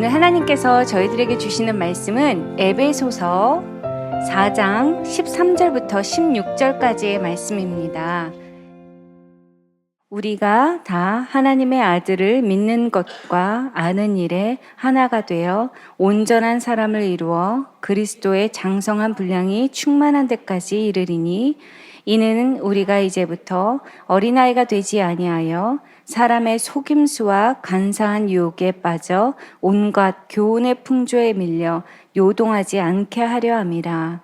오늘 하나님께서 저희들에게 주시는 말씀은 에베소서 4장 13절부터 16절까지의 말씀입니다. 우리가 다 하나님의 아들을 믿는 것과 아는 일에 하나가 되어 온전한 사람을 이루어 그리스도의 장성한 분량이 충만한 데까지 이르리니, 이는 우리가 이제부터 어린아이가 되지 아니하여 사람의 속임수와 간사한 유혹에 빠져 온갖 교훈의 풍조에 밀려 요동하지 않게 하려 함이라.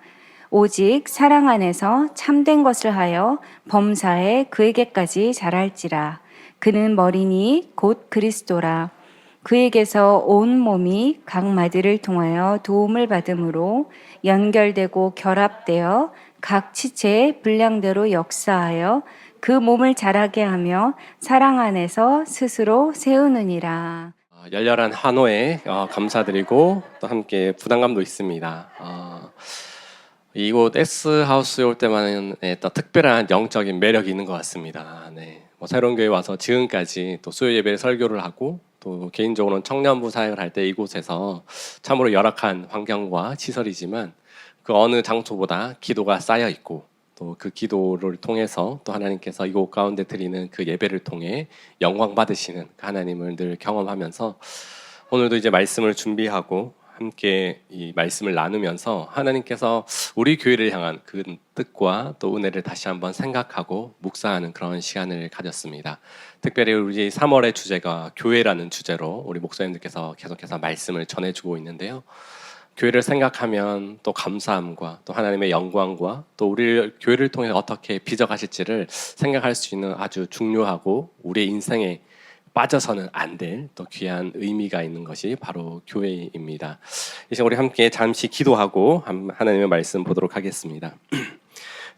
오직 사랑 안에서 참된 것을 하여 범사에 그에게까지 자랄지라. 그는 머리니 곧 그리스도라. 그에게서 온 몸이 각 마디를 통하여 도움을 받음으로 연결되고 결합되어 각 지체의 분량대로 역사하여 그 몸을 자라게 하며 사랑 안에서 스스로 세우느니라. 열렬한 환호에 감사드리고 또 함께 부담감도 있습니다. 이곳 S하우스에 올 때만은 또 특별한 영적인 매력이 있는 것 같습니다. 새로운 교회 와서 지금까지 또 수요 예배 설교를 하고 또 개인적으로는 청년부 사역을 할 때 이곳에서 참으로 열악한 환경과 시설이지만 그 어느 장소보다 기도가 쌓여 있고 또 그 기도를 통해서 또 하나님께서 이곳 가운데 드리는 그 예배를 통해 영광 받으시는 그 하나님을 늘 경험하면서 오늘도 이제 말씀을 준비하고 함께 이 말씀을 나누면서 하나님께서 우리 교회를 향한 그 뜻과 또 은혜를 다시 한번 생각하고 묵상하는 그런 시간을 가졌습니다. 특별히 우리 3월의 주제가 교회라는 주제로 우리 목사님들께서 계속해서 말씀을 전해주고 있는데요. 교회를 생각하면 또 감사함과 또 하나님의 영광과 또 우리 교회를 통해 어떻게 빚어가실지를 생각할 수 있는 아주 중요하고 우리의 인생에 빠져서는 안 될 또 귀한 의미가 있는 것이 바로 교회입니다. 이제 우리 함께 잠시 기도하고 하나님의 말씀 보도록 하겠습니다.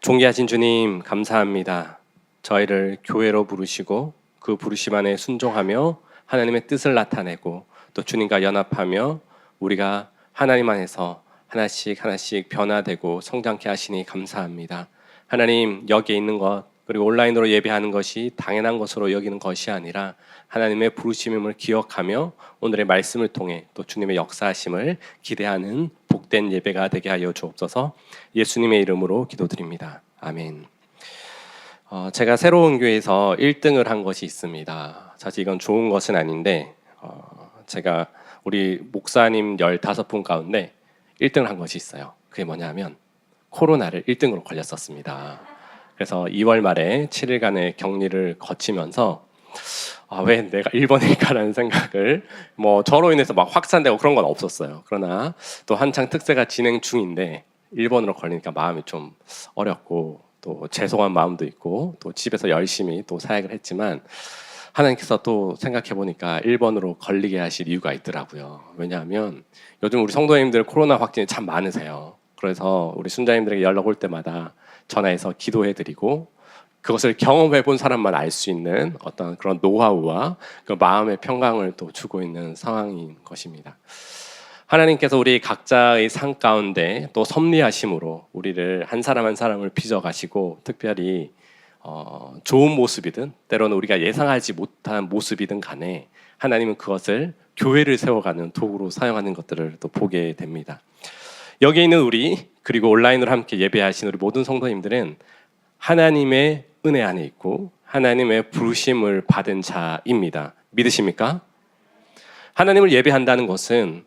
존귀하신 주님, 감사합니다. 저희를 교회로 부르시고 그 부르심 안에 순종하며 하나님의 뜻을 나타내고 또 주님과 연합하며 우리가 하나님 안에서 하나씩 하나씩 변화되고 성장케 하시니 감사합니다. 하나님, 여기에 있는 것 그리고 온라인으로 예배하는 것이 당연한 것으로 여기는 것이 아니라 하나님의 부르심임을 기억하며 오늘의 말씀을 통해 또 주님의 역사하심을 기대하는 복된 예배가 되게 하여 주옵소서. 예수님의 이름으로 기도드립니다. 아멘. 제가 새로운 교회에서 1등을 한 것이 있습니다. 사실 이건 좋은 것은 아닌데 제가 우리 목사님 15분 가운데 1등을 한 것이 있어요. 그게 뭐냐면 코로나를 1등으로 걸렸었습니다. 그래서 2월 말에 7일간의 격리를 거치면서 왜 내가 1번일까라는 생각을 저로 인해서 막 확산되고 그런 건 없었어요. 그러나 또 한창 특세가 진행 중인데 1번으로 걸리니까 마음이 좀 어렵고 또 죄송한 마음도 있고 또 집에서 열심히 또 사역을 했지만 하나님께서 또 생각해보니까 1번으로 걸리게 하실 이유가 있더라고요. 왜냐하면 요즘 우리 성도님들 코로나 확진이 참 많으세요. 그래서 우리 순자님들에게 연락 올 때마다 전화해서 기도해드리고 그것을 경험해본 사람만 알 수 있는 어떤 그런 노하우와 그 마음의 평강을 또 주고 있는 상황인 것입니다. 하나님께서 우리 각자의 삶 가운데 또 섭리하심으로 우리를 한 사람 한 사람을 빚어가시고 특별히 좋은 모습이든 때로는 우리가 예상하지 못한 모습이든 간에 하나님은 그것을 교회를 세워가는 도구로 사용하는 것들을 또 보게 됩니다. 여기 있는 우리 그리고 온라인으로 함께 예배하신 우리 모든 성도님들은 하나님의 은혜 안에 있고 하나님의 부르심을 받은 자입니다. 믿으십니까? 하나님을 예배한다는 것은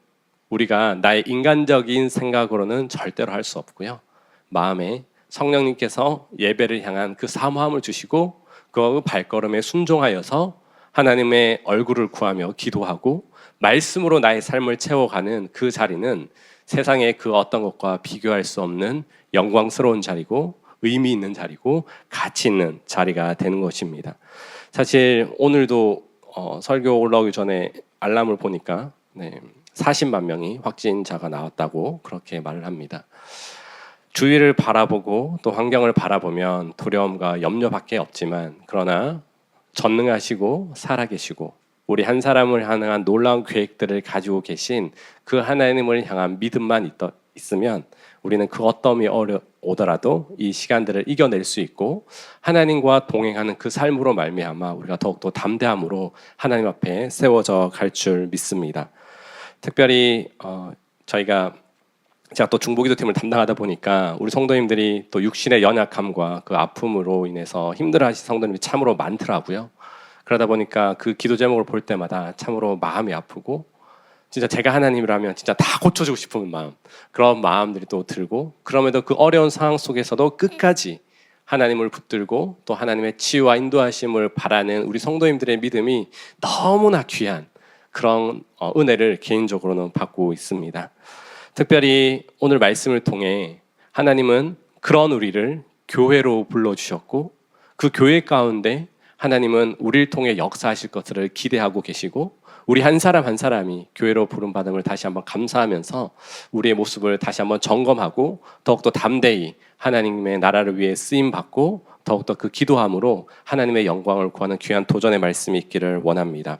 우리가 나의 인간적인 생각으로는 절대로 할 수 없고요. 마음에 성령님께서 예배를 향한 그 사모함을 주시고 그 발걸음에 순종하여서 하나님의 얼굴을 구하며 기도하고 말씀으로 나의 삶을 채워가는 그 자리는 세상의 그 어떤 것과 비교할 수 없는 영광스러운 자리고 의미 있는 자리고 가치 있는 자리가 되는 것입니다. 사실 오늘도 설교 올라오기 전에 알람을 보니까 40만 명이 확진자가 나왔다고 그렇게 말을 합니다. 주위를 바라보고 또 환경을 바라보면 두려움과 염려밖에 없지만 그러나 전능하시고 살아계시고 우리 한 사람을 향한 놀라운 계획들을 가지고 계신 그 하나님을 향한 믿음만 있으면 우리는 그 어떠함이 오더라도 이 시간들을 이겨낼 수 있고 하나님과 동행하는 그 삶으로 말미암아 우리가 더욱더 담대함으로 하나님 앞에 세워져 갈 줄 믿습니다. 특별히 제가 또 중보기도팀을 담당하다 보니까 우리 성도님들이 또 육신의 연약함과 그 아픔으로 인해서 힘들어하시는 성도님이 참으로 많더라고요. 그러다 보니까 그 기도 제목을 볼 때마다 참으로 마음이 아프고, 진짜 제가 하나님이라면 진짜 다 고쳐주고 싶은 마음, 그런 마음들이 또 들고, 그럼에도 그 어려운 상황 속에서도 끝까지 하나님을 붙들고 또 하나님의 치유와 인도하심을 바라는 우리 성도님들의 믿음이 너무나 귀한 그런 은혜를 개인적으로는 받고 있습니다. 특별히 오늘 말씀을 통해 하나님은 그런 우리를 교회로 불러주셨고, 그 교회 가운데 하나님은 우리를 통해 역사하실 것을 기대하고 계시고, 우리 한 사람 한 사람이 교회로 부름받음을 다시 한번 감사하면서 우리의 모습을 다시 한번 점검하고 더욱더 담대히 하나님의 나라를 위해 쓰임받고 더욱더 그 기도함으로 하나님의 영광을 구하는 귀한 도전의 말씀이 있기를 원합니다.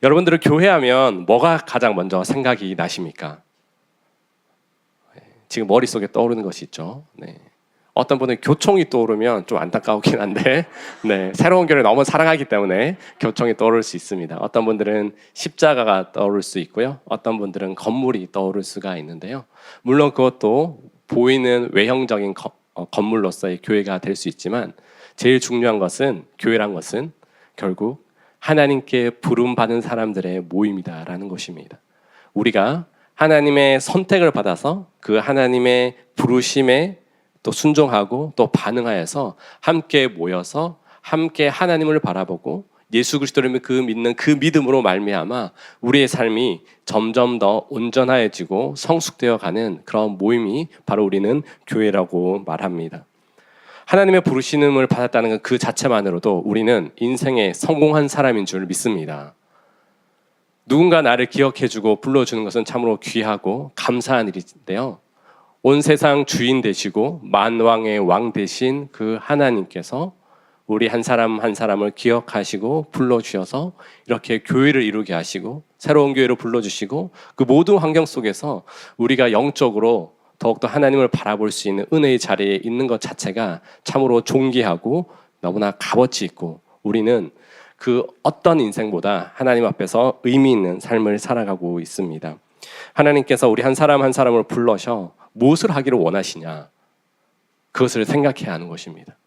여러분들은 교회하면 뭐가 가장 먼저 생각이 나십니까? 지금 머릿속에 떠오르는 것이 있죠. 네. 어떤 분은 교총이 떠오르면 좀 안타까우긴 한데, 네, 새로운 교회를 너무 사랑하기 때문에 교총이 떠오를 수 있습니다. 어떤 분들은 십자가가 떠오를 수 있고요. 어떤 분들은 건물이 떠오를 수가 있는데요. 물론 그것도 보이는 외형적인 건물로서의 교회가 될 수 있지만, 제일 중요한 것은, 교회란 것은 결국 하나님께 부름받은 사람들의 모임이다라는 것입니다. 우리가 하나님의 선택을 받아서 그 하나님의 부르심에 또 순종하고 또 반응하여서 함께 모여서 함께 하나님을 바라보고 예수 그리스도를 믿는 그 믿음으로 말미암아 우리의 삶이 점점 더 온전해지고 성숙되어 가는 그런 모임이 바로 우리는 교회라고 말합니다. 하나님의 부르심을 받았다는 그 자체만으로도 우리는 인생에 성공한 사람인 줄 믿습니다. 누군가 나를 기억해주고 불러주는 것은 참으로 귀하고 감사한 일인데요. 온 세상 주인 되시고 만왕의 왕 되신 그 하나님께서 우리 한 사람 한 사람을 기억하시고 불러주셔서 이렇게 교회를 이루게 하시고 새로운 교회로 불러주시고, 그 모든 환경 속에서 우리가 영적으로 더욱더 하나님을 바라볼 수 있는 은혜의 자리에 있는 것 자체가 참으로 존귀하고 너무나 값어치 있고, 우리는 그 어떤 인생보다 하나님 앞에서 의미 있는 삶을 살아가고 있습니다. 하나님께서 우리 한 사람 한 사람을 불러셔 무엇을 하기를 원하시냐, 그것을 생각해야 하는 것입니다.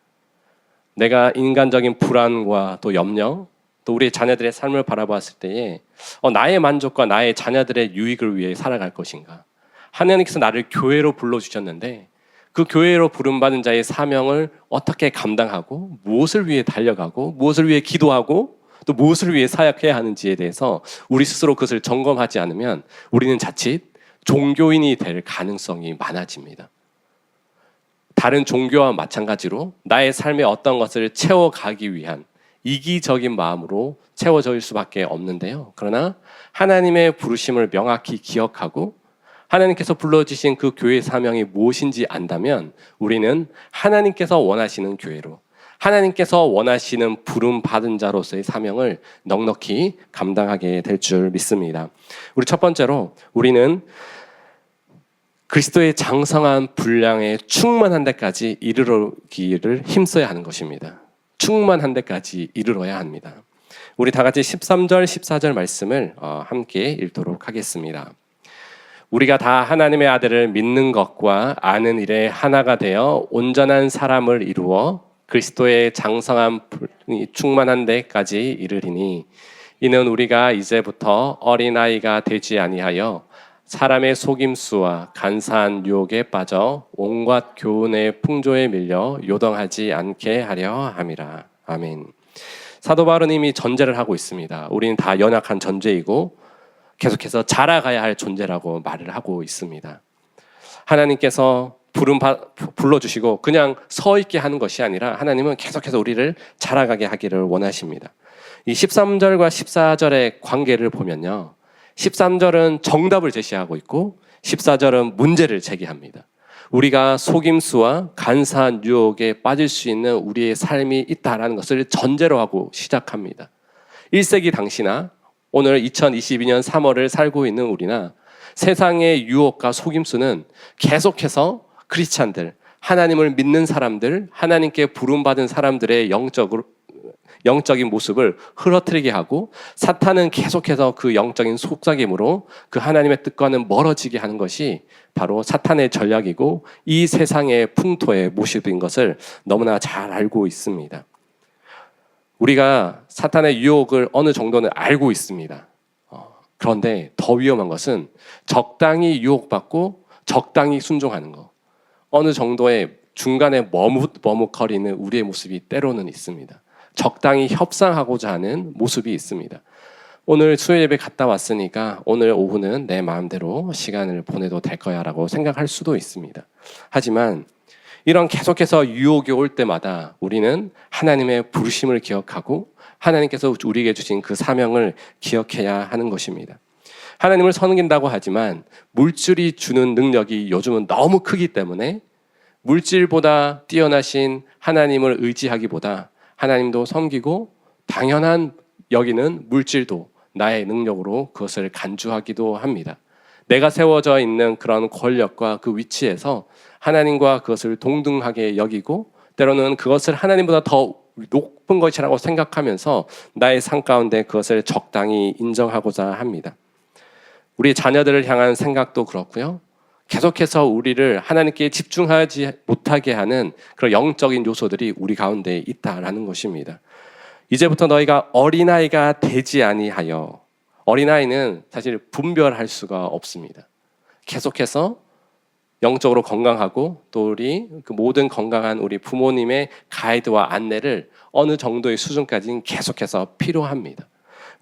내가 인간적인 불안과 또 염려, 또 우리 자녀들의 삶을 바라봤을 때에 나의 만족과 나의 자녀들의 유익을 위해 살아갈 것인가. 하나님께서 나를 교회로 불러주셨는데 그 교회로 부름받은 자의 사명을 어떻게 감당하고 무엇을 위해 달려가고 무엇을 위해 기도하고 또 무엇을 위해 사역해야 하는지에 대해서 우리 스스로 그것을 점검하지 않으면 우리는 자칫 종교인이 될 가능성이 많아집니다. 다른 종교와 마찬가지로 나의 삶의 어떤 것을 채워가기 위한 이기적인 마음으로 채워질 수밖에 없는데요. 그러나 하나님의 부르심을 명확히 기억하고 하나님께서 불러주신 그 교회의 사명이 무엇인지 안다면 우리는 하나님께서 원하시는 교회로, 하나님께서 원하시는 부름받은 자로서의 사명을 넉넉히 감당하게 될 줄 믿습니다. 우리 첫 번째로 우리는 그리스도의 장성한 분량에 충만한 데까지 이르기를 힘써야 하는 것입니다. 충만한 데까지 이르러야 합니다. 우리 다 같이 13절, 14절 말씀을 함께 읽도록 하겠습니다. 우리가 다 하나님의 아들을 믿는 것과 아는 일에 하나가 되어 온전한 사람을 이루어 그리스도의 장성한 분이 충만한 데까지 이르리니, 이는 우리가 이제부터 어린아이가 되지 아니하여 사람의 속임수와 간사한 유혹에 빠져 온갖 교훈의 풍조에 밀려 요동하지 않게 하려 함이라. 아멘. 사도 바울은 이미 전제를 하고 있습니다. 우리는 다 연약한 존재이고 계속해서 자라가야 할 존재라고 말을 하고 있습니다. 하나님께서 불러주시고 그냥 서 있게 하는 것이 아니라 하나님은 계속해서 우리를 자라가게 하기를 원하십니다. 이 13절과 14절의 관계를 보면요, 13절은 정답을 제시하고 있고 14절은 문제를 제기합니다. 우리가 속임수와 간사한 유혹에 빠질 수 있는 우리의 삶이 있다라는 것을 전제로 하고 시작합니다. 1세기 당시나 오늘 2022년 3월을 살고 있는 우리나 세상의 유혹과 속임수는 계속해서 크리스찬들, 하나님을 믿는 사람들, 하나님께 부름받은 사람들의 영적으로 영적인 모습을 흐트러뜨리게 하고 사탄은 계속해서 그 영적인 속삭임으로 그 하나님의 뜻과는 멀어지게 하는 것이 바로 사탄의 전략이고 이 세상의 풍토의 모습인 것을 너무나 잘 알고 있습니다. 우리가 사탄의 유혹을 어느 정도는 알고 있습니다. 그런데 더 위험한 것은 적당히 유혹받고 적당히 순종하는 것. 어느 정도의 중간에 머뭇거리는 우리의 모습이 때로는 있습니다. 적당히 협상하고자 하는 모습이 있습니다. 오늘 수요 예배 갔다 왔으니까 오늘 오후는 내 마음대로 시간을 보내도 될 거야 라고 생각할 수도 있습니다. 하지만 이런 계속해서 유혹이 올 때마다 우리는 하나님의 부르심을 기억하고 하나님께서 우리에게 주신 그 사명을 기억해야 하는 것입니다. 하나님을 섬긴다고 하지만 물질이 주는 능력이 요즘은 너무 크기 때문에 물질보다 뛰어나신 하나님을 의지하기보다 하나님도 섬기고 당연한 여기는 물질도 나의 능력으로 그것을 간주하기도 합니다. 내가 세워져 있는 그런 권력과 그 위치에서 하나님과 그것을 동등하게 여기고 때로는 그것을 하나님보다 더 높은 것이라고 생각하면서 나의 삶 가운데 그것을 적당히 인정하고자 합니다. 우리 자녀들을 향한 생각도 그렇고요. 계속해서 우리를 하나님께 집중하지 못하게 하는 그런 영적인 요소들이 우리 가운데 있다라는 것입니다. 이제부터 너희가 어린아이가 되지 아니하여, 어린아이는 사실 분별할 수가 없습니다. 계속해서 영적으로 건강하고 또 우리 그 모든 건강한 우리 부모님의 가이드와 안내를 어느 정도의 수준까지는 계속해서 필요합니다.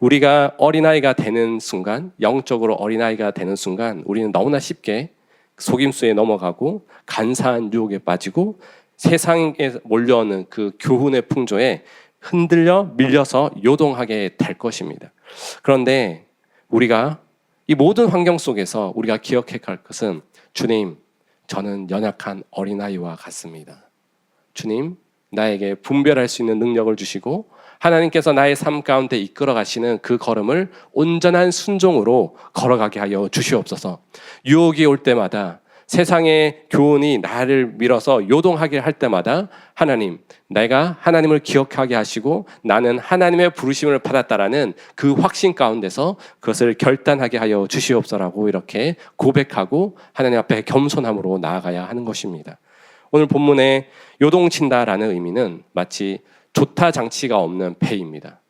우리가 어린아이가 되는 순간, 영적으로 어린아이가 되는 순간 우리는 너무나 쉽게 속임수에 넘어가고 간사한 유혹에 빠지고 세상에 몰려오는 그 교훈의 풍조에 흔들려 밀려서 요동하게 될 것입니다. 그런데 우리가 이 모든 환경 속에서 우리가 기억해야 할 것은 주님, 저는 연약한 어린아이와 같습니다. 주님, 나에게 분별할 수 있는 능력을 주시고 하나님께서 나의 삶 가운데 이끌어 가시는 그 걸음을 온전한 순종으로 걸어가게 하여 주시옵소서. 유혹이 올 때마다 세상의 교훈이 나를 밀어서 요동하게 할 때마다 하나님, 내가 하나님을 기억하게 하시고 나는 하나님의 부르심을 받았다라는 그 확신 가운데서 그것을 결단하게 하여 주시옵소서라고 이렇게 고백하고 하나님 앞에 겸손함으로 나아가야 하는 것입니다. 오늘 본문에 요동친다라는 의미는 마치 조타 장치가 없는 배입니다.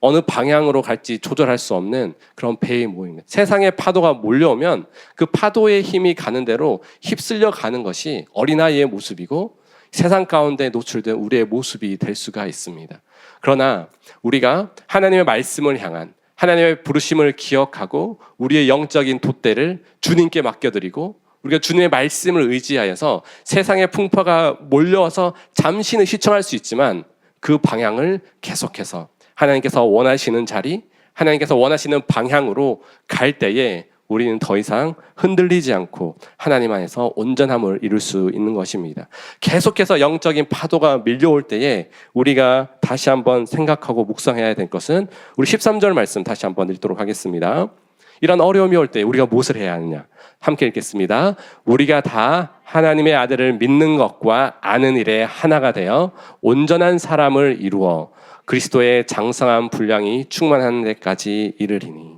어느 방향으로 갈지 조절할 수 없는 그런 배의 모임입니다. 세상의 파도가 몰려오면 그 파도의 힘이 가는 대로 휩쓸려 가는 것이 어린아이의 모습이고 세상 가운데 노출된 우리의 모습이 될 수가 있습니다. 그러나 우리가 하나님의 말씀을 향한 하나님의 부르심을 기억하고 우리의 영적인 돛대를 주님께 맡겨드리고 우리가 주님의 말씀을 의지하여서 세상의 풍파가 몰려와서 잠시는 시청할 수 있지만 그 방향을 계속해서 하나님께서 원하시는 자리, 하나님께서 원하시는 방향으로 갈 때에 우리는 더 이상 흔들리지 않고 하나님 안에서 온전함을 이룰 수 있는 것입니다. 계속해서 영적인 파도가 밀려올 때에 우리가 다시 한번 생각하고 묵상해야 될 것은 우리 13절 말씀 다시 한번 읽도록 하겠습니다. 이런 어려움이 올 때 우리가 무엇을 해야 하느냐? 함께 읽겠습니다. 우리가 다 하나님의 아들을 믿는 것과 아는 일에 하나가 되어 온전한 사람을 이루어 그리스도의 장성한 분량이 충만한 데까지 이르리니.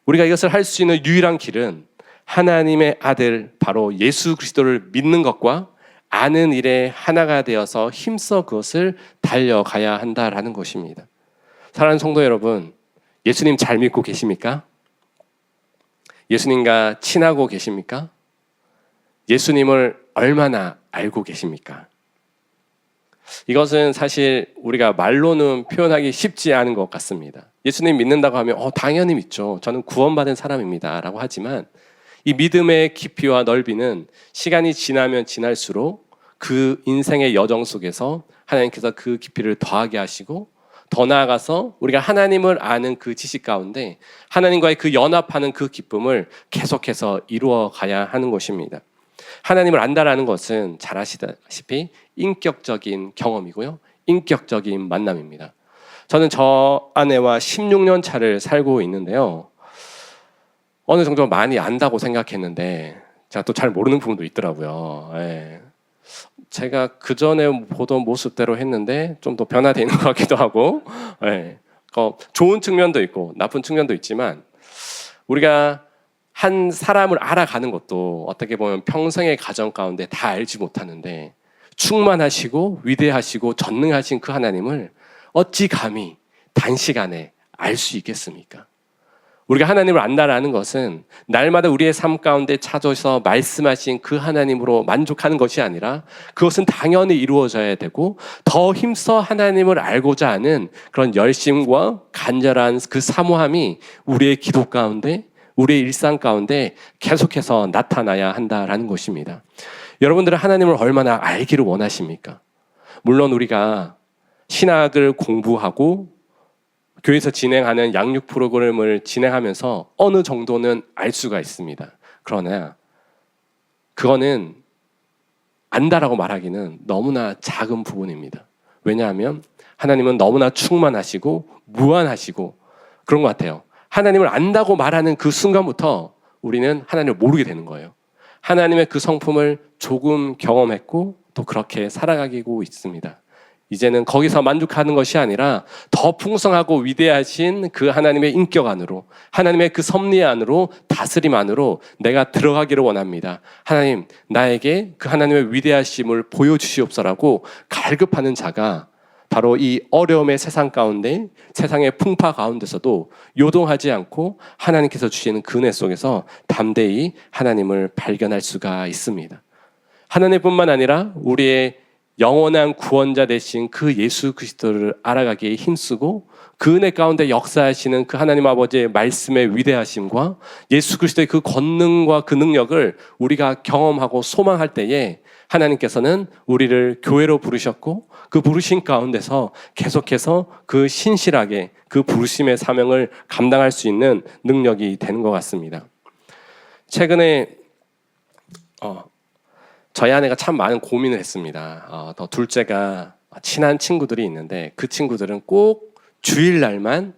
우리가 이것을 할 수 있는 유일한 길은 하나님의 아들 바로 예수 그리스도를 믿는 것과 아는 일에 하나가 되어서 힘써 그것을 달려가야 한다라는 것입니다. 사랑하는 성도 여러분, 예수님 잘 믿고 계십니까? 예수님과 친하고 계십니까? 예수님을 얼마나 알고 계십니까? 이것은 사실 우리가 말로는 표현하기 쉽지 않은 것 같습니다. 예수님 믿는다고 하면 당연히 믿죠. 저는 구원받은 사람입니다 라고 하지만 이 믿음의 깊이와 넓이는 시간이 지나면 지날수록 그 인생의 여정 속에서 하나님께서 그 깊이를 더하게 하시고 더 나아가서 우리가 하나님을 아는 그 지식 가운데 하나님과의 그 연합하는 그 기쁨을 계속해서 이루어 가야 하는 것입니다. 하나님을 안다라는 것은 잘 아시다시피 인격적인 경험이고요. 인격적인 만남입니다. 저는 저 아내와 16년 차를 살고 있는데요. 어느 정도 많이 안다고 생각했는데 제가 또 잘 모르는 부분도 있더라고요. 제가 그 전에 보던 모습대로 했는데 좀 더 변화되는 것 같기도 하고, 네. 좋은 측면도 있고 나쁜 측면도 있지만 우리가 한 사람을 알아가는 것도 어떻게 보면 평생의 과정 가운데 다 알지 못하는데 충만하시고 위대하시고 전능하신 그 하나님을 어찌 감히 단시간에 알 수 있겠습니까? 우리가 하나님을 안다라는 것은 날마다 우리의 삶 가운데 찾아서 말씀하신 그 하나님으로 만족하는 것이 아니라 그것은 당연히 이루어져야 되고 더 힘써 하나님을 알고자 하는 그런 열심과 간절한 그 사모함이 우리의 기도 가운데 우리의 일상 가운데 계속해서 나타나야 한다라는 것입니다. 여러분들은 하나님을 얼마나 알기를 원하십니까? 물론 우리가 신학을 공부하고 교회에서 진행하는 양육 프로그램을 진행하면서 어느 정도는 알 수가 있습니다. 그러나 그거는 안다라고 말하기는 너무나 작은 부분입니다. 왜냐하면 하나님은 너무나 충만하시고 무한하시고 그런 것 같아요. 하나님을 안다고 말하는 그 순간부터 우리는 하나님을 모르게 되는 거예요. 하나님의 그 성품을 조금 경험했고 또 그렇게 살아가고 있습니다. 이제는 거기서 만족하는 것이 아니라 더 풍성하고 위대하신 그 하나님의 인격 안으로 하나님의 그 섭리 안으로 다스림 안으로 내가 들어가기를 원합니다. 하나님 나에게 그 하나님의 위대하심을 보여주시옵소라고 갈급하는 자가 바로 이 어려움의 세상 가운데 세상의 풍파 가운데서도 요동하지 않고 하나님께서 주시는 그 은혜 속에서 담대히 하나님을 발견할 수가 있습니다. 하나님뿐만 아니라 우리의 영원한 구원자 되신 그 예수 그리스도를 알아가기에 힘쓰고 그 은혜 가운데 역사하시는 그 하나님 아버지의 말씀의 위대하심과 예수 그리스도의 그 권능과 그 능력을 우리가 경험하고 소망할 때에 하나님께서는 우리를 교회로 부르셨고 그 부르신 가운데서 계속해서 그 신실하게 그 부르심의 사명을 감당할 수 있는 능력이 되는 것 같습니다. 최근에 저희 아내가 참 많은 고민을 했습니다. 더 둘째가 친한 친구들이 있는데 그 친구들은 꼭 주일날만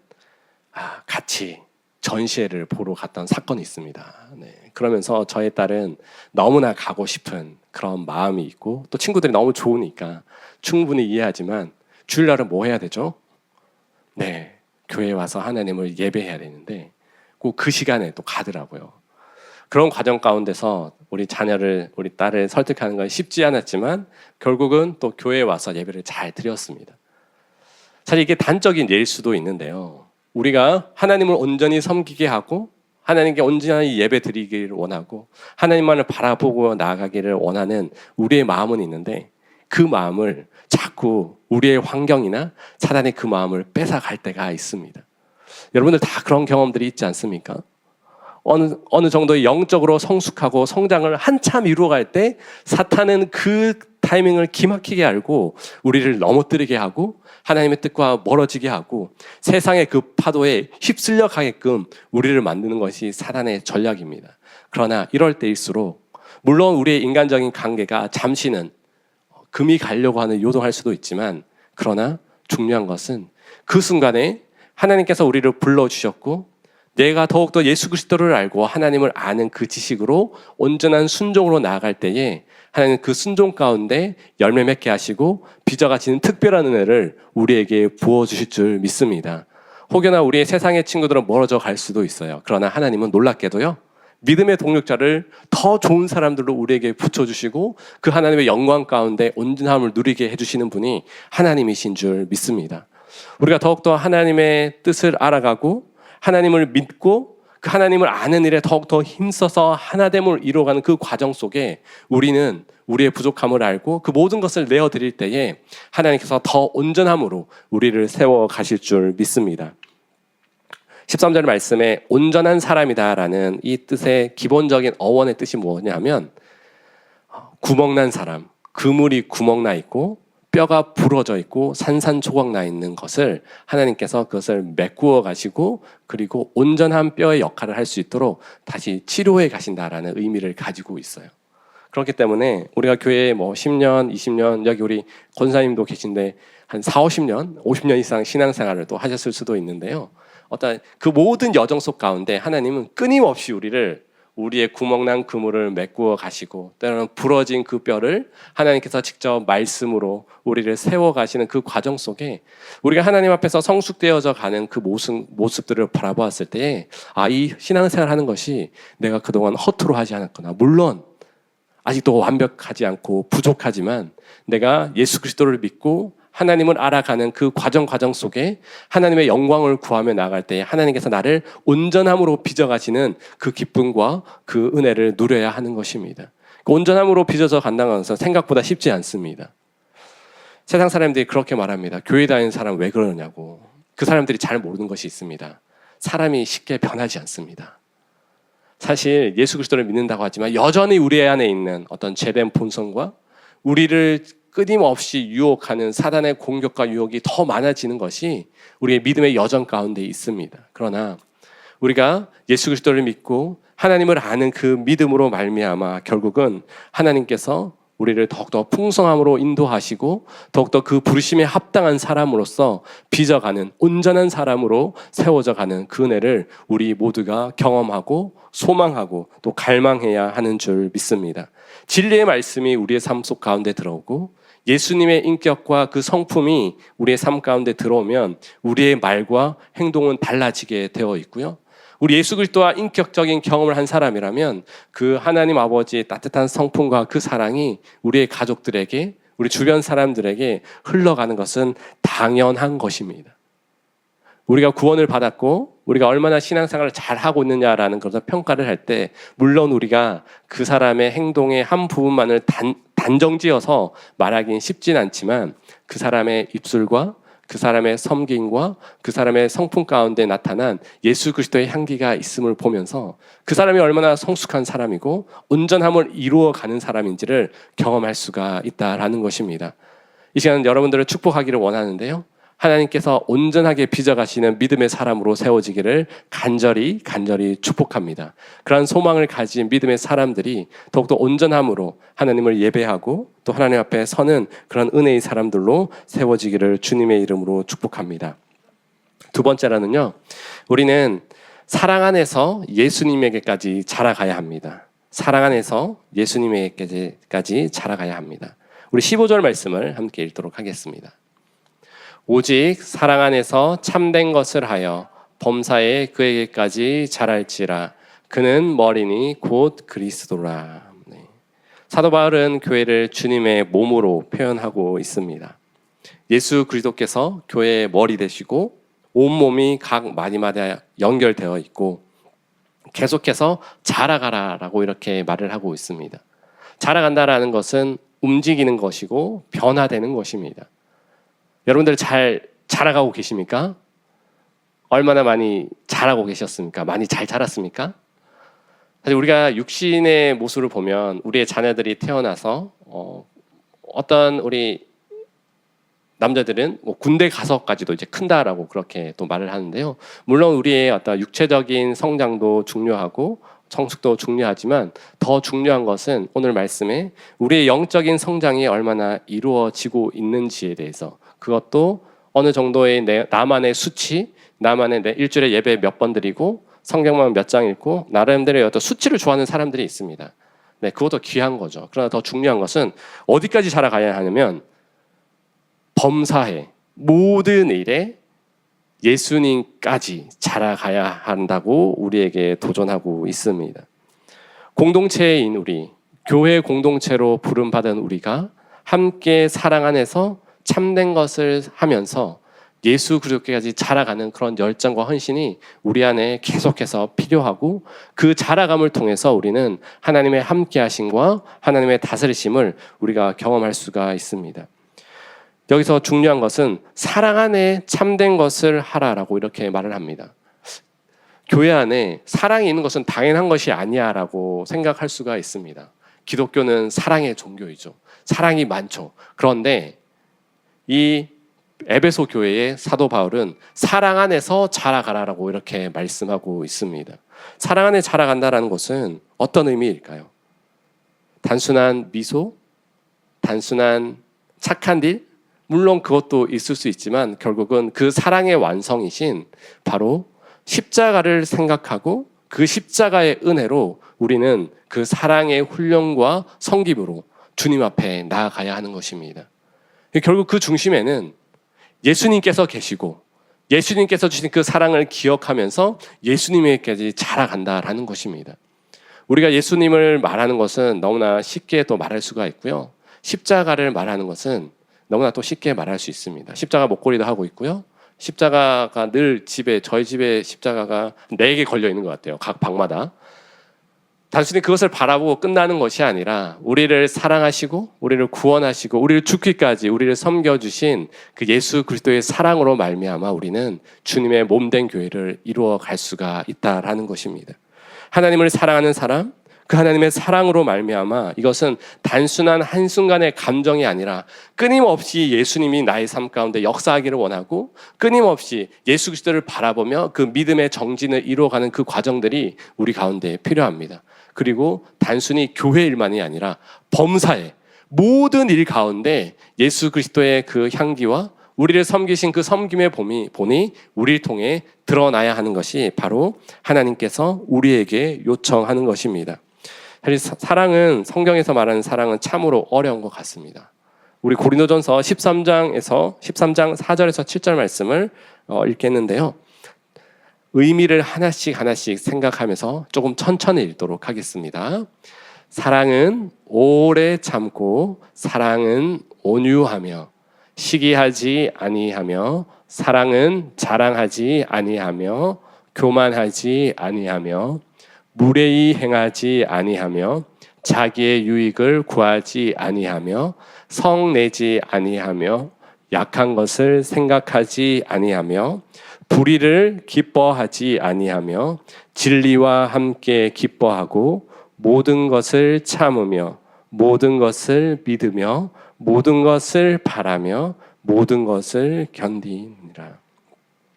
같이 전시회를 보러 갔던 사건이 있습니다. 네. 그러면서 저희 딸은 너무나 가고 싶은 그런 마음이 있고 또 친구들이 너무 좋으니까 충분히 이해하지만 주일날은 뭐 해야 되죠? 네, 교회에 와서 하나님을 예배해야 되는데 꼭 그 시간에 또 가더라고요. 그런 과정 가운데서 우리 딸을 설득하는 건 쉽지 않았지만 결국은 또 교회에 와서 예배를 잘 드렸습니다. 사실 이게 단적인 예일 수도 있는데요. 우리가 하나님을 온전히 섬기게 하고 하나님께 온전히 예배 드리기를 원하고 하나님만을 바라보고 나아가기를 원하는 우리의 마음은 있는데 그 마음을 자꾸 우리의 환경이나 사단이 그 마음을 뺏어갈 때가 있습니다. 여러분들 다 그런 경험들이 있지 않습니까? 어느 정도 영적으로 성숙하고 성장을 한참 이루어갈 때 사탄은 그 타이밍을 기막히게 알고 우리를 넘어뜨리게 하고 하나님의 뜻과 멀어지게 하고 세상의 그 파도에 휩쓸려 가게끔 우리를 만드는 것이 사탄의 전략입니다. 그러나 이럴 때일수록 물론 우리의 인간적인 관계가 잠시는 금이 가려고 하는 요동할 수도 있지만 그러나 중요한 것은 그 순간에 하나님께서 우리를 불러주셨고 내가 더욱더 예수 그리스도를 알고 하나님을 아는 그 지식으로 온전한 순종으로 나아갈 때에 하나님 그 순종 가운데 열매 맺게 하시고 빚어가 지는 특별한 은혜를 우리에게 부어주실 줄 믿습니다. 혹여나 우리의 세상의 친구들은 멀어져 갈 수도 있어요. 그러나 하나님은 놀랍게도요. 믿음의 동력자를 더 좋은 사람들로 우리에게 붙여주시고 그 하나님의 영광 가운데 온전함을 누리게 해주시는 분이 하나님이신 줄 믿습니다. 우리가 더욱더 하나님의 뜻을 알아가고 하나님을 믿고 그 하나님을 아는 일에 더욱더 힘써서 하나됨을 이루어가는 그 과정 속에 우리는 우리의 부족함을 알고 그 모든 것을 내어드릴 때에 하나님께서 더 온전함으로 우리를 세워가실 줄 믿습니다. 13절 말씀에 온전한 사람이다라는 이 뜻의 기본적인 어원의 뜻이 뭐냐면 구멍난 사람, 그물이 구멍나 있고 뼈가 부러져 있고 산산조각 나 있는 것을 하나님께서 그것을 메꾸어 가시고 그리고 온전한 뼈의 역할을 할 수 있도록 다시 치료해 가신다라는 의미를 가지고 있어요. 그렇기 때문에 우리가 교회에 10년, 20년 여기 우리 권사님도 계신데 한 4, 50년, 50년 이상 신앙생활을 또 하셨을 수도 있는데요. 어떤 그 모든 여정 속 가운데 하나님은 끊임없이 우리를 우리의 구멍난 그물을 메꾸어 가시고 때로는 부러진 그 뼈를 하나님께서 직접 말씀으로 우리를 세워 가시는 그 과정 속에 우리가 하나님 앞에서 성숙되어져 가는 그 모습들을 바라보았을 때 이 신앙생활 하는 것이 내가 그동안 허투루 하지 않았구나. 물론 아직도 완벽하지 않고 부족하지만 내가 예수 그리스도를 믿고 하나님을 알아가는 그 과정 속에 하나님의 영광을 구하며 나아갈 때 하나님께서 나를 온전함으로 빚어가시는 그 기쁨과 그 은혜를 누려야 하는 것입니다. 그 온전함으로 빚어져 간다는 것은 생각보다 쉽지 않습니다. 세상 사람들이 그렇게 말합니다. 교회 다니는 사람 왜 그러냐고. 그 사람들이 잘 모르는 것이 있습니다. 사람이 쉽게 변하지 않습니다. 사실 예수 그리스도를 믿는다고 하지만 여전히 우리 안에 있는 어떤 죄된 본성과 우리를 끊임없이 유혹하는 사단의 공격과 유혹이 더 많아지는 것이 우리의 믿음의 여정 가운데 있습니다. 그러나 우리가 예수 그리스도를 믿고 하나님을 아는 그 믿음으로 말미암아 결국은 하나님께서 우리를 더욱더 풍성함으로 인도하시고 더욱더 그 부르심에 합당한 사람으로서 빚어가는 온전한 사람으로 세워져 가는 그 은혜를 우리 모두가 경험하고 소망하고 또 갈망해야 하는 줄 믿습니다. 진리의 말씀이 우리의 삶 속 가운데 들어오고 예수님의 인격과 그 성품이 우리의 삶 가운데 들어오면 우리의 말과 행동은 달라지게 되어 있고요. 우리 예수 그리스도와 인격적인 경험을 한 사람이라면 그 하나님 아버지의 따뜻한 성품과 그 사랑이 우리의 가족들에게 우리 주변 사람들에게 흘러가는 것은 당연한 것입니다. 우리가 구원을 받았고 우리가 얼마나 신앙생활을 잘하고 있느냐라는 것을 평가를 할 때 물론 우리가 그 사람의 행동의 한 부분만을 단정지어서 말하기는 쉽진 않지만 그 사람의 입술과 그 사람의 섬김과 그 사람의 성품 가운데 나타난 예수 그리스도의 향기가 있음을 보면서 그 사람이 얼마나 성숙한 사람이고 온전함을 이루어가는 사람인지를 경험할 수가 있다라는 것입니다. 이 시간 여러분들을 축복하기를 원하는데요. 하나님께서 온전하게 빚어가시는 믿음의 사람으로 세워지기를 간절히 축복합니다. 그러한 소망을 가진 믿음의 사람들이 더욱더 온전함으로 하나님을 예배하고 또 하나님 앞에 서는 그런 은혜의 사람들로 세워지기를 주님의 이름으로 축복합니다. 두 번째로는요, 우리는 사랑 안에서 예수님에게까지 자라가야 합니다. 사랑 안에서 예수님에게까지 자라가야 합니다. 우리 15절 말씀을 함께 읽도록 하겠습니다. 오직 사랑 안에서 참된 것을 하여 범사에 그에게까지 자랄지라. 그는 머리니 곧 그리스도라. 네. 사도 바울은 교회를 주님의 몸으로 표현하고 있습니다. 예수 그리스도께서 교회의 머리 되시고 온몸이 각 마디마다 연결되어 있고 계속해서 자라가라라고 이렇게 말을 하고 있습니다. 자라간다라는 것은 움직이는 것이고 변화되는 것입니다. 여러분들 잘 자라가고 계십니까? 얼마나 많이 자라고 계셨습니까? 많이 잘 자랐습니까? 사실 우리가 육신의 모습을 보면 우리의 자녀들이 태어나서 어떤 우리 남자들은 뭐 군대 가서까지도 이제 큰다라고 그렇게 또 말을 하는데요. 물론 우리의 어떤 육체적인 성장도 중요하고 성숙도 중요하지만 더 중요한 것은 오늘 말씀에 우리의 영적인 성장이 얼마나 이루어지고 있는지에 대해서 그것도 어느 정도의 나만의 수치, 나만의 내 일주일에 예배 몇 번 드리고 성경만 몇 장 읽고 나름대로의 어떤 수치를 좋아하는 사람들이 있습니다. 네, 그것도 귀한 거죠. 그러나 더 중요한 것은 어디까지 자라가야 하냐면 범사에 모든 일에 예수님까지 자라가야 한다고 우리에게 도전하고 있습니다. 공동체인 우리, 교회 공동체로 부름받은 우리가 함께 사랑 안에서 참된 것을 하면서 예수 그리스도께까지 자라가는 그런 열정과 헌신이 우리 안에 계속해서 필요하고 그 자라감을 통해서 우리는 하나님의 함께하심과 하나님의 다스리심을 우리가 경험할 수가 있습니다. 여기서 중요한 것은 사랑 안에 참된 것을 하라라고 이렇게 말을 합니다. 교회 안에 사랑이 있는 것은 당연한 것이 아니야라고 생각할 수가 있습니다. 기독교는 사랑의 종교이죠. 사랑이 많죠. 그런데 이 에베소 교회의 사도 바울은 사랑 안에서 자라가라라고 이렇게 말씀하고 있습니다. 사랑 안에 자라간다라는 것은 어떤 의미일까요? 단순한 미소? 단순한 착한 일? 물론 그것도 있을 수 있지만 결국은 그 사랑의 완성이신 바로 십자가를 생각하고 그 십자가의 은혜로 우리는 그 사랑의 훈련과 섬김으로 주님 앞에 나아가야 하는 것입니다. 결국 그 중심에는 예수님께서 계시고 예수님께서 주신 그 사랑을 기억하면서 예수님에게까지 자라간다라는 것입니다. 우리가 예수님을 말하는 것은 너무나 쉽게 또 말할 수가 있고요. 십자가를 말하는 것은 너무나 또 쉽게 말할 수 있습니다. 십자가 목걸이도 하고 있고요. 십자가가 늘 저희 집에 십자가가 4개 걸려 있는 것 같아요. 각 방마다. 단순히 그것을 바라보고 끝나는 것이 아니라 우리를 사랑하시고 우리를 구원하시고 우리를 죽기까지 우리를 섬겨주신 그 예수 그리스도의 사랑으로 말미암아 우리는 주님의 몸된 교회를 이루어 갈 수가 있다라는 것입니다. 하나님을 사랑하는 사람, 그 하나님의 사랑으로 말미암아 이것은 단순한 한순간의 감정이 아니라 끊임없이 예수님이 나의 삶 가운데 역사하기를 원하고 끊임없이 예수 그리스도를 바라보며 그 믿음의 정진을 이루어가는 그 과정들이 우리 가운데 필요합니다. 그리고 단순히 교회 일만이 아니라 범사의 모든 일 가운데 예수 그리스도의 그 향기와 우리를 섬기신 그 섬김의 본이 우리를 통해 드러나야 하는 것이 바로 하나님께서 우리에게 요청하는 것입니다. 사실 사랑은, 성경에서 말하는 사랑은 참으로 어려운 것 같습니다. 우리 고린도전서 13장 4절에서 7절 말씀을 읽겠는데요. 의미를 하나씩 생각하면서 조금 천천히 읽도록 하겠습니다. 사랑은 오래 참고, 사랑은 온유하며, 시기하지 아니하며, 사랑은 자랑하지 아니하며, 교만하지 아니하며, 무례히 행하지 아니하며, 자기의 유익을 구하지 아니하며, 성내지 아니하며, 약한 것을 생각하지 아니하며, 불의를 기뻐하지 아니하며, 진리와 함께 기뻐하고, 모든 것을 참으며, 모든 것을 믿으며, 모든 것을 바라며, 모든 것을 견디니라.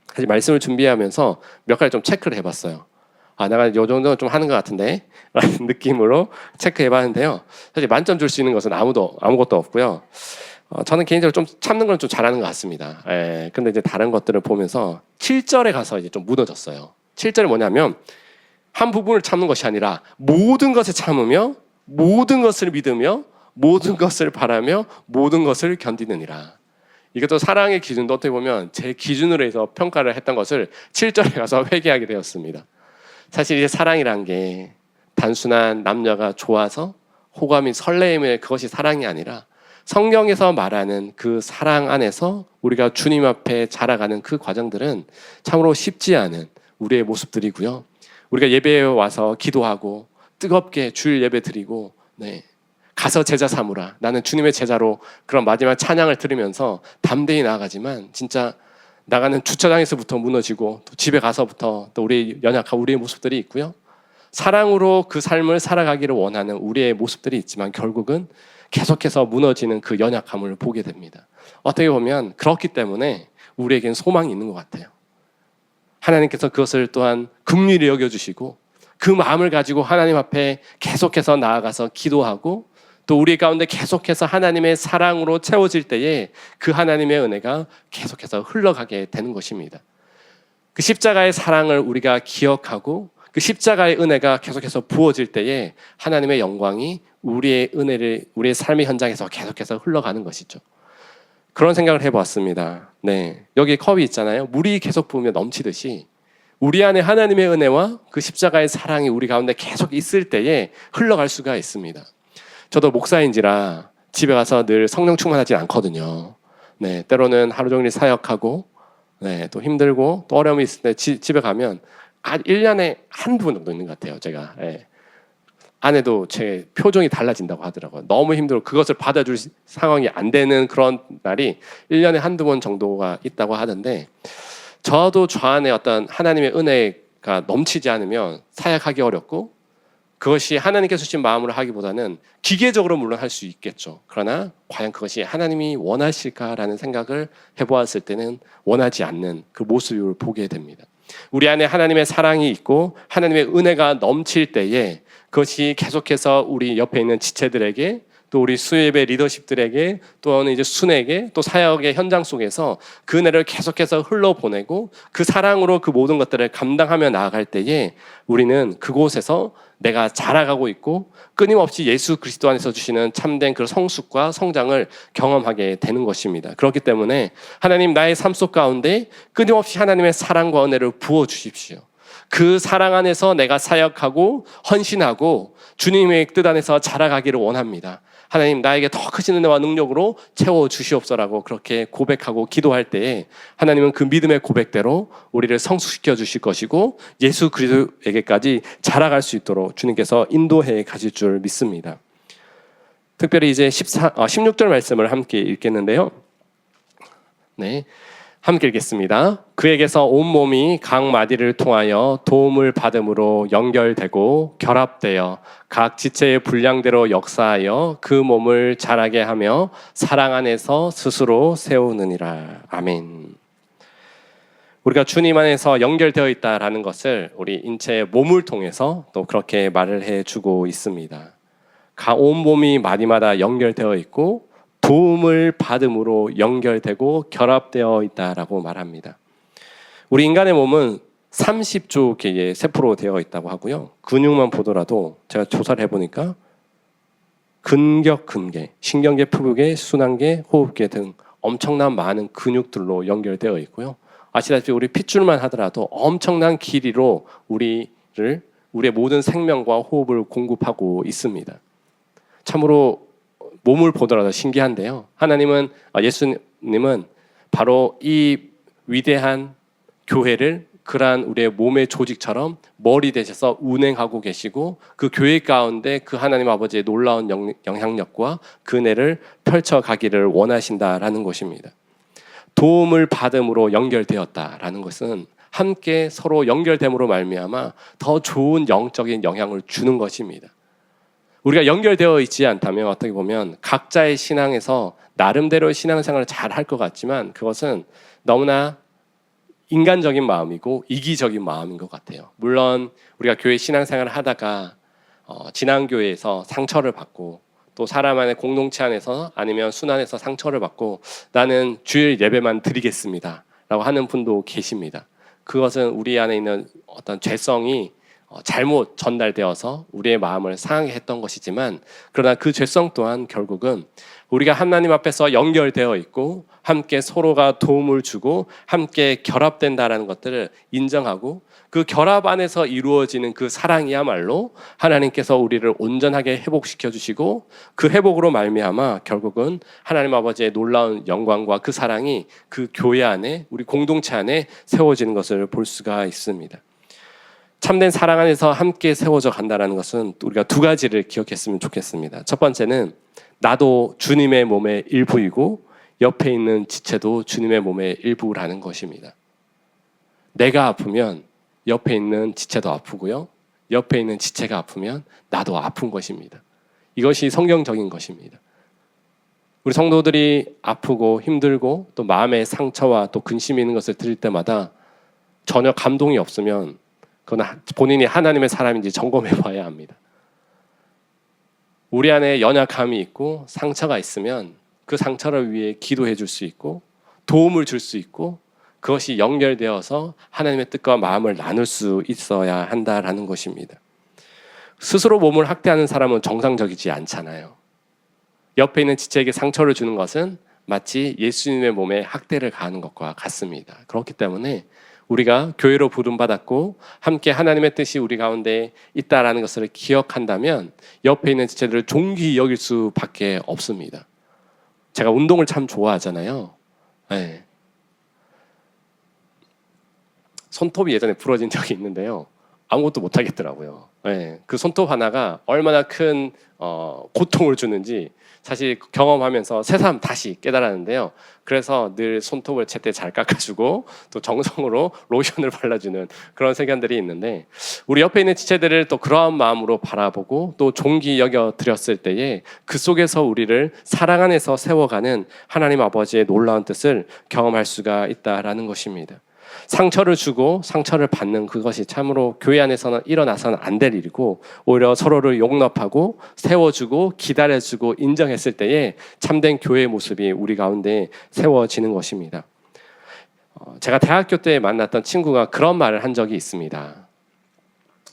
사실 말씀을 준비하면서 몇 가지 좀 체크를 해봤어요. 내가 이 정도는 좀 하는 것 같은데 라는 느낌으로 체크해봤는데요. 사실 만점 줄 수 있는 것은 아무것도 없고요. 저는 개인적으로 좀 참는 건 좀 잘하는 것 같습니다. 근데 이제 다른 것들을 보면서 7절에 가서 이제 좀 무너졌어요. 7절이 뭐냐면 한 부분을 참는 것이 아니라 모든 것을 참으며, 모든 것을 믿으며, 모든 것을 바라며, 모든 것을 견디느니라. 이것도 사랑의 기준도 어떻게 보면 제 기준으로 해서 평가를 했던 것을 7절에 가서 회개하게 되었습니다. 사실 이제 사랑이란 게 단순한 남녀가 좋아서 호감이 설레임의 그것이 사랑이 아니라 성경에서 말하는 그 사랑 안에서 우리가 주님 앞에 자라가는 그 과정들은 참으로 쉽지 않은 우리의 모습들이고요. 우리가 예배에 와서 기도하고 뜨겁게 주일 예배 드리고 가서 제자 삼으라, 나는 주님의 제자로 그런 마지막 찬양을 들으면서 담대히 나아가지만 진짜 나가는 주차장에서부터 무너지고 또 집에 가서부터 또 우리의 연약한 우리의 모습들이 있고요. 사랑으로 그 삶을 살아가기를 원하는 우리의 모습들이 있지만 결국은 계속해서 무너지는 그 연약함을 보게 됩니다. 어떻게 보면 그렇기 때문에 우리에겐 소망이 있는 것 같아요. 하나님께서 그것을 또한 긍휼히 여겨주시고 그 마음을 가지고 하나님 앞에 계속해서 나아가서 기도하고 또 우리 가운데 계속해서 하나님의 사랑으로 채워질 때에 그 하나님의 은혜가 계속해서 흘러가게 되는 것입니다. 그 십자가의 사랑을 우리가 기억하고 그 십자가의 은혜가 계속해서 부어질 때에 하나님의 영광이 우리의 은혜를 우리의 삶의 현장에서 계속해서 흘러가는 것이죠. 그런 생각을 해보았습니다. 여기 컵이 있잖아요. 물이 계속 부으며 넘치듯이 우리 안에 하나님의 은혜와 그 십자가의 사랑이 우리 가운데 계속 있을 때에 흘러갈 수가 있습니다. 저도 목사인지라 집에 가서 늘 성령 충만하지 않거든요. 때로는 하루 종일 사역하고 또 힘들고 또 어려움이 있을 때 집에 가면 1년에 한두 번 정도 있는 것 같아요. 제가 아내도 제 표정이 달라진다고 하더라고요. 너무 힘들고 그것을 받아줄 상황이 안 되는 그런 날이 1년에 한두 번 정도가 있다고 하던데 저도 저 안에 어떤 하나님의 은혜가 넘치지 않으면 사역하기 어렵고 그것이 하나님께서 주신 마음으로 하기보다는 기계적으로 물론 할 수 있겠죠. 그러나 과연 그것이 하나님이 원하실까라는 생각을 해보았을 때는 원하지 않는 그 모습을 보게 됩니다. 우리 안에 하나님의 사랑이 있고 하나님의 은혜가 넘칠 때에 그것이 계속해서 우리 옆에 있는 지체들에게 또 우리 수요예배 리더십들에게, 또는 이제 순에게, 또 사역의 현장 속에서 그 은혜를 계속해서 흘러보내고 그 사랑으로 그 모든 것들을 감당하며 나아갈 때에 우리는 그곳에서 내가 자라가고 있고 끊임없이 예수 그리스도 안에서 주시는 참된 그 성숙과 성장을 경험하게 되는 것입니다. 그렇기 때문에 하나님, 나의 삶 속 가운데 끊임없이 하나님의 사랑과 은혜를 부어주십시오. 그 사랑 안에서 내가 사역하고 헌신하고 주님의 뜻 안에서 자라가기를 원합니다. 하나님, 나에게 더 크신 은혜와 능력으로 채워주시옵소라고 그렇게 고백하고 기도할 때에 하나님은 그 믿음의 고백대로 우리를 성숙시켜 주실 것이고 예수 그리스도에게까지 자라갈 수 있도록 주님께서 인도해 가실 줄 믿습니다. 특별히 이제 16절 말씀을 함께 읽겠는데요. 네, 함께 읽겠습니다. 그에게서 온 몸이 각 마디를 통하여 도움을 받음으로 연결되고 결합되어 각 지체의 분량대로 역사하여 그 몸을 자라게 하며 사랑 안에서 스스로 세우느니라. 아멘. 우리가 주님 안에서 연결되어 있다라는 것을 우리 인체의 몸을 통해서 또 그렇게 말을 해주고 있습니다. 온 몸이 마디마다 연결되어 있고 도움을 받음으로 연결되고 결합되어 있다라고 말합니다. 우리 인간의 몸은 30조 개의 세포로 되어 있다고 하고요. 근육만 보더라도 제가 조사를 해보니까 근격, 근계, 신경계, 표부계, 순환계, 호흡계 등 엄청난 많은 근육들로 연결되어 있고요. 아시다시피 우리 핏줄만 하더라도 엄청난 길이로 우리의 모든 생명과 호흡을 공급하고 있습니다. 참으로 몸을 보더라도 신기한데요. 예수님은 바로 이 위대한 교회를 그러한 우리의 몸의 조직처럼 머리 되셔서 운행하고 계시고 그 교회 가운데 그 하나님 아버지의 놀라운 영향력과 그 은혜를 펼쳐가기를 원하신다라는 것입니다. 도움을 받음으로 연결되었다라는 것은 함께 서로 연결됨으로 말미암아 더 좋은 영적인 영향을 주는 것입니다. 우리가 연결되어 있지 않다면 어떻게 보면 각자의 신앙에서 나름대로의 신앙생활을 잘 할 것 같지만 그것은 너무나 인간적인 마음이고 이기적인 마음인 것 같아요. 물론 우리가 교회 신앙생활을 하다가 진앙교회에서 상처를 받고 또 사람 안의 공동체 안에서 아니면 순환에서 상처를 받고 나는 주일 예배만 드리겠습니다 라고 하는 분도 계십니다. 그것은 우리 안에 있는 어떤 죄성이 잘못 전달되어서 우리의 마음을 상하게 했던 것이지만 그러나 그 죄성 또한 결국은 우리가 하나님 앞에서 연결되어 있고 함께 서로가 도움을 주고 함께 결합된다라는 것들을 인정하고 그 결합 안에서 이루어지는 그 사랑이야말로 하나님께서 우리를 온전하게 회복시켜 주시고 그 회복으로 말미암아 결국은 하나님 아버지의 놀라운 영광과 그 사랑이 그 교회 안에 우리 공동체 안에 세워지는 것을 볼 수가 있습니다. 참된 사랑 안에서 함께 세워져 간다는 것은 우리가 두 가지를 기억했으면 좋겠습니다. 첫 번째는 나도 주님의 몸의 일부이고 옆에 있는 지체도 주님의 몸의 일부라는 것입니다. 내가 아프면 옆에 있는 지체도 아프고요. 옆에 있는 지체가 아프면 나도 아픈 것입니다. 이것이 성경적인 것입니다. 우리 성도들이 아프고 힘들고 또 마음의 상처와 또 근심이 있는 것을 들을 때마다 전혀 감동이 없으면 그건 본인이 하나님의 사람인지 점검해 봐야 합니다. 우리 안에 연약함이 있고 상처가 있으면 그 상처를 위해 기도해 줄 수 있고 도움을 줄 수 있고 그것이 연결되어서 하나님의 뜻과 마음을 나눌 수 있어야 한다라는 것입니다. 스스로 몸을 학대하는 사람은 정상적이지 않잖아요. 옆에 있는 지체에게 상처를 주는 것은 마치 예수님의 몸에 학대를 가하는 것과 같습니다. 그렇기 때문에 우리가 교회로 부름받았고 함께 하나님의 뜻이 우리 가운데 있다라는 것을 기억한다면 옆에 있는 지체들을 존귀히 여길 수밖에 없습니다. 제가 운동을 참 좋아하잖아요. 네. 손톱이 예전에 부러진 적이 있는데요. 아무것도 못하겠더라고요. 네. 그 손톱 하나가 얼마나 큰 고통을 주는지 사실 경험하면서 새삼 다시 깨달았는데요. 그래서 늘 손톱을 제때 잘 깎아주고 또 정성으로 로션을 발라주는 그런 생각들이 있는데 우리 옆에 있는 지체들을 또 그러한 마음으로 바라보고 또 존귀 여겨드렸을 때에 그 속에서 우리를 사랑 안에서 세워가는 하나님 아버지의 놀라운 뜻을 경험할 수가 있다라는 것입니다. 상처를 주고 상처를 받는 그것이 참으로 교회 안에서는 일어나서는 안 될 일이고, 오히려 서로를 용납하고 세워주고 기다려주고 인정했을 때에 참된 교회의 모습이 우리 가운데 세워지는 것입니다. 제가 대학교 때 만났던 친구가 그런 말을 한 적이 있습니다.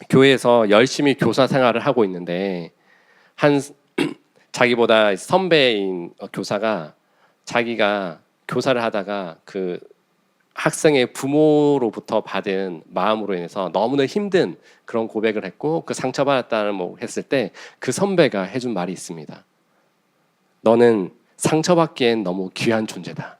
교회에서 열심히 교사 생활을 하고 있는데 한 자기보다 선배인 교사가 자기가 교사를 하다가 그 학생의 부모로부터 받은 마음으로 인해서 너무나 힘든 그런 고백을 했고, 그 상처받았다는 뭐 했을 때 그 선배가 해준 말이 있습니다. 너는 상처받기엔 너무 귀한 존재다.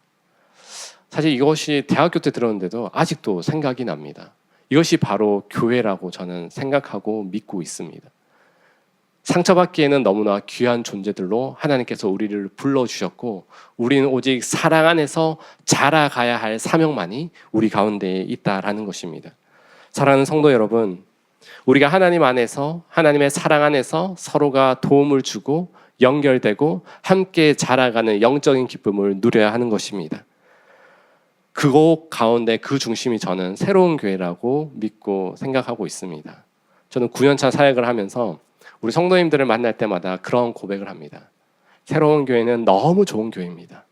사실 이것이 대학교 때 들었는데도 아직도 생각이 납니다. 이것이 바로 교회라고 저는 생각하고 믿고 있습니다. 상처받기에는 너무나 귀한 존재들로 하나님께서 우리를 불러주셨고, 우리는 오직 사랑 안에서 자라가야 할 사명만이 우리 가운데에 있다라는 것입니다. 사랑하는 성도 여러분, 우리가 하나님 안에서, 하나님의 사랑 안에서 서로가 도움을 주고 연결되고 함께 자라가는 영적인 기쁨을 누려야 하는 것입니다. 그곳 가운데 그 중심이 저는 새로운 교회라고 믿고 생각하고 있습니다. 저는 9년차 사역을 하면서 우리 성도님들을 만날 때마다 그런 고백을 합니다. 새로운 교회는 너무 좋은 교회입니다.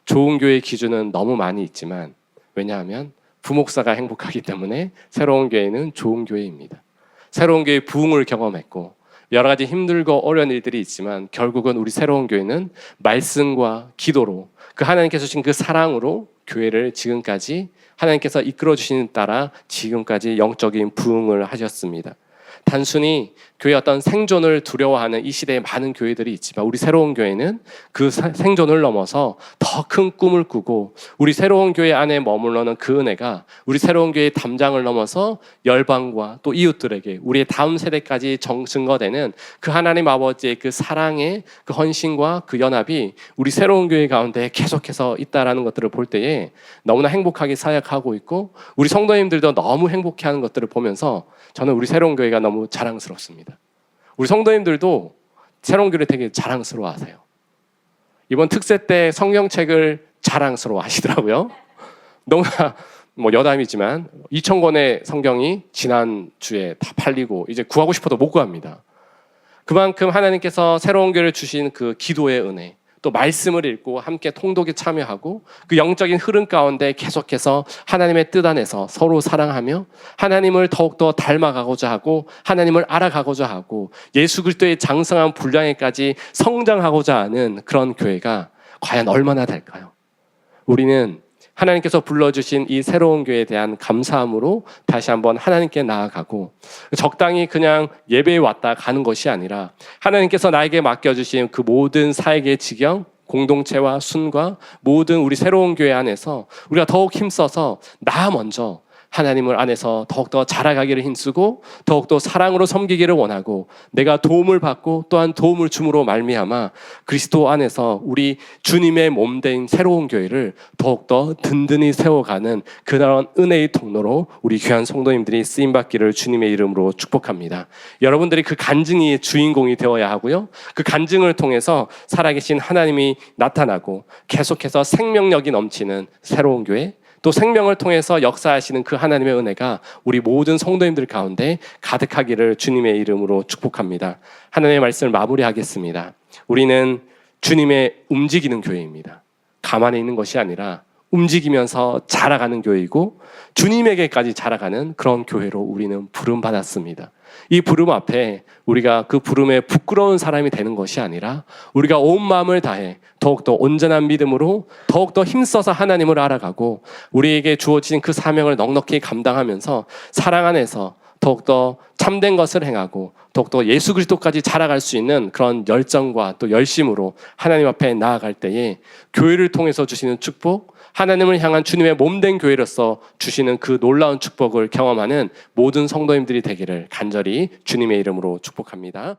좋은 교회의 기준은 너무 많이 있지만, 왜냐하면 부목사가 행복하기 때문에 새로운 교회는 좋은 교회입니다. 새로운 교회의 부흥을 경험했고 여러 가지 힘들고 어려운 일들이 있지만, 결국은 우리 새로운 교회는 말씀과 기도로, 그 하나님께서 주신 그 사랑으로 교회를 지금까지 하나님께서 이끌어 주시는 따라 지금까지 영적인 부흥을 하셨습니다. 단순히 교회 어떤 생존을 두려워하는 이 시대에 많은 교회들이 있지만, 우리 새로운 교회는 그 생존을 넘어서 더 큰 꿈을 꾸고, 우리 새로운 교회 안에 머물러는 그 은혜가 우리 새로운 교회의 담장을 넘어서 열방과 또 이웃들에게, 우리의 다음 세대까지 증거되는 그 하나님 아버지의 그 사랑의 그 헌신과 그 연합이 우리 새로운 교회 가운데 계속해서 있다라는 것들을 볼 때에 너무나 행복하게 사역하고 있고, 우리 성도님들도 너무 행복해하는 것들을 보면서 저는 우리 새로운 교회가 너무 자랑스럽습니다. 우리 성도님들도 새로운 교회 되게 자랑스러워하세요. 이번 특세 때 성경책을 자랑스러워하시더라고요. 너무나 여담이지만 2,000권의 성경이 지난주에 다 팔리고 이제 구하고 싶어도 못 구합니다. 그만큼 하나님께서 새로운 교회를 주신 그 기도의 은혜, 또 말씀을 읽고 함께 통독에 참여하고 그 영적인 흐름 가운데 계속해서 하나님의 뜻 안에서 서로 사랑하며 하나님을 더욱더 닮아가고자 하고 하나님을 알아가고자 하고 예수 그리스도의 장성한 분량에까지 성장하고자 하는 그런 교회가 과연 얼마나 될까요? 우리는 하나님께서 불러주신 이 새로운 교회에 대한 감사함으로 다시 한번 하나님께 나아가고, 적당히 그냥 예배에 왔다 가는 것이 아니라 하나님께서 나에게 맡겨주신 그 모든 사역의 지경, 공동체와 순과 모든 우리 새로운 교회 안에서 우리가 더욱 힘써서 나 먼저 하나님을 안에서 더욱더 자라가기를 힘쓰고 더욱더 사랑으로 섬기기를 원하고, 내가 도움을 받고 또한 도움을 줌으로 말미암아 그리스도 안에서 우리 주님의 몸된 새로운 교회를 더욱더 든든히 세워가는 그런 은혜의 통로로 우리 귀한 성도님들이 쓰임받기를 주님의 이름으로 축복합니다. 여러분들이 그 간증의 주인공이 되어야 하고요, 그 간증을 통해서 살아계신 하나님이 나타나고 계속해서 생명력이 넘치는 새로운 교회, 또 생명을 통해서 역사하시는 그 하나님의 은혜가 우리 모든 성도님들 가운데 가득하기를 주님의 이름으로 축복합니다. 하나님의 말씀을 마무리하겠습니다. 우리는 주님의 움직이는 교회입니다. 가만히 있는 것이 아니라 움직이면서 자라가는 교회이고 주님에게까지 자라가는 그런 교회로 우리는 부름받았습니다. 이 부름 앞에 우리가 그 부름에 부끄러운 사람이 되는 것이 아니라 우리가 온 마음을 다해 더욱더 온전한 믿음으로 더욱더 힘써서 하나님을 알아가고 우리에게 주어진 그 사명을 넉넉히 감당하면서 사랑 안에서 더욱더 참된 것을 행하고 더욱더 예수 그리스도까지 자라갈 수 있는 그런 열정과 또 열심으로 하나님 앞에 나아갈 때에 교회를 통해서 주시는 축복, 하나님을 향한 주님의 몸된 교회로서 주시는 그 놀라운 축복을 경험하는 모든 성도님들이 되기를 간절히 주님의 이름으로 축복합니다.